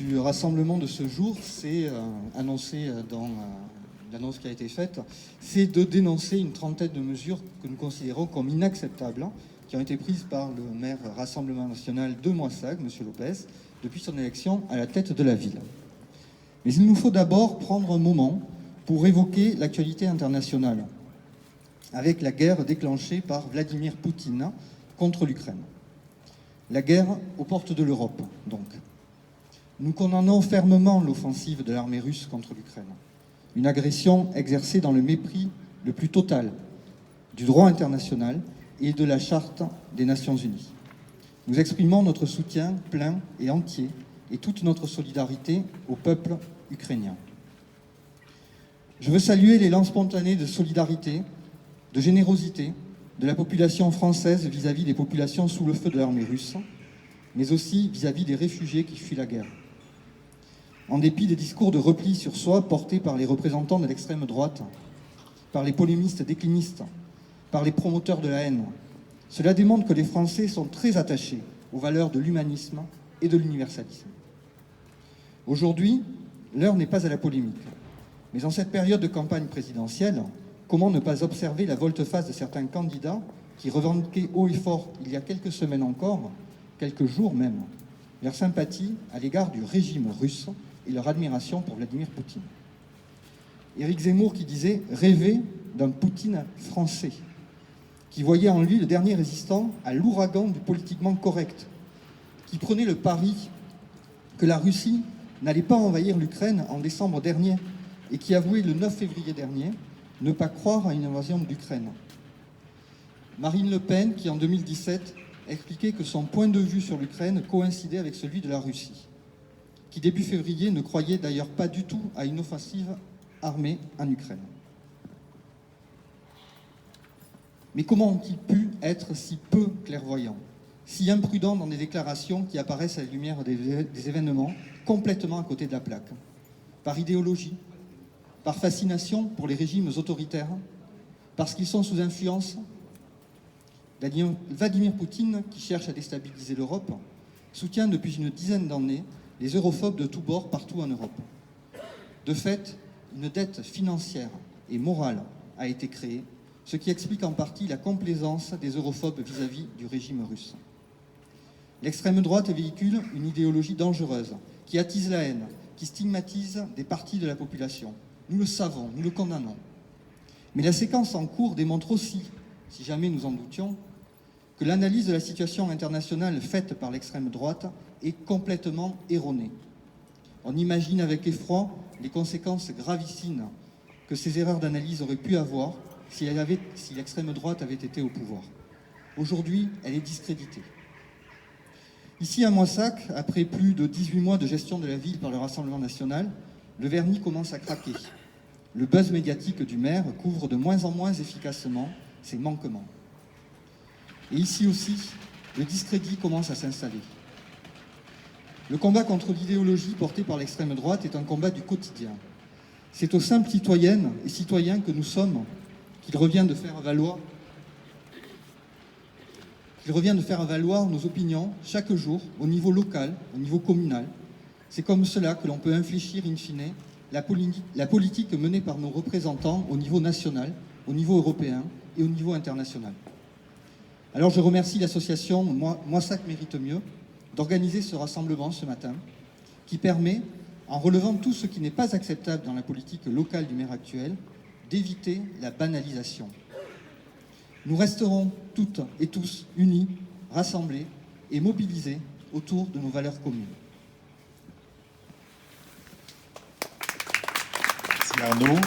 du rassemblement de ce jour, c'est annoncé dans l'annonce qui a été faite, c'est de dénoncer une trentaine de mesures que nous considérons comme inacceptables, qui ont été prises par le maire Rassemblement National de Moissac, M. Lopez, depuis son élection à la tête de la ville. Mais il nous faut d'abord prendre un moment pour évoquer l'actualité internationale, avec la guerre déclenchée par Vladimir Poutine contre l'Ukraine. La guerre aux portes de l'Europe, donc. Nous condamnons fermement l'offensive de l'armée russe contre l'Ukraine, une agression exercée dans le mépris le plus total du droit international et de la Charte des Nations Unies. Nous exprimons notre soutien plein et entier et toute notre solidarité au peuple ukrainien. Je veux saluer l'élan spontané de solidarité, de générosité de la population française vis-à-vis des populations sous le feu de l'armée russe, mais aussi vis-à-vis des réfugiés qui fuient la guerre. En dépit des discours de repli sur soi portés par les représentants de l'extrême droite, par les polémistes déclinistes, par les promoteurs de la haine, cela démontre que les Français sont très attachés aux valeurs de l'humanisme et de l'universalisme. Aujourd'hui, l'heure n'est pas à la polémique, mais en cette période de campagne présidentielle, comment ne pas observer la volte-face de certains candidats qui revendiquaient haut et fort, il y a quelques semaines encore, quelques jours même, leur sympathie à l'égard du régime russe et leur admiration pour Vladimir Poutine. Éric Zemmour qui disait « rêver d'un Poutine français », qui voyait en lui le dernier résistant à l'ouragan du politiquement correct, qui prenait le pari que la Russie n'allait pas envahir l'Ukraine en décembre dernier et qui avouait le 9 février dernier ne pas croire à une invasion d'Ukraine. Marine Le Pen qui en 2017 expliquait que son point de vue sur l'Ukraine coïncidait avec celui de la Russie, qui début février ne croyait d'ailleurs pas du tout à une offensive armée en Ukraine. Mais comment ont-ils pu être si peu clairvoyants, si imprudents dans des déclarations qui apparaissent à la lumière des événements complètement à côté de la plaque? Par idéologie, par fascination pour les régimes autoritaires, parce qu'ils sont sous influence? Vladimir Poutine, qui cherche à déstabiliser l'Europe, soutient depuis une dizaine d'années les europhobes de tous bords partout en Europe. De fait, une dette financière et morale a été créée, ce qui explique en partie la complaisance des europhobes vis-à-vis du régime russe. L'extrême droite véhicule une idéologie dangereuse, qui attise la haine, qui stigmatise des parties de la population. Nous le savons, nous le condamnons. Mais la séquence en cours démontre aussi, si jamais nous en doutions, que l'analyse de la situation internationale faite par l'extrême droite est complètement erronée. On imagine avec effroi les conséquences gravissimes que ces erreurs d'analyse auraient pu avoir si l'extrême droite avait été au pouvoir. Aujourd'hui, elle est discréditée. Ici à Moissac, après plus de 18 mois de gestion de la ville par le Rassemblement national, le vernis commence à craquer. Le buzz médiatique du maire couvre de moins en moins efficacement ses manquements. Et ici aussi, le discrédit commence à s'installer. Le combat contre l'idéologie portée par l'extrême droite est un combat du quotidien. C'est aux simples citoyennes et citoyens que nous sommes qu'il revient de faire valoir nos opinions chaque jour au niveau local, au niveau communal. C'est comme cela que l'on peut infléchir in fine la politique menée par nos représentants au niveau national, au niveau européen et au niveau international. Alors je remercie l'association Moissac mérite mieux d'organiser ce rassemblement ce matin qui permet, en relevant tout ce qui n'est pas acceptable dans la politique locale du maire actuel, d'éviter la banalisation. Nous resterons toutes et tous unis, rassemblés et mobilisés autour de nos valeurs communes. Merci Arnaud.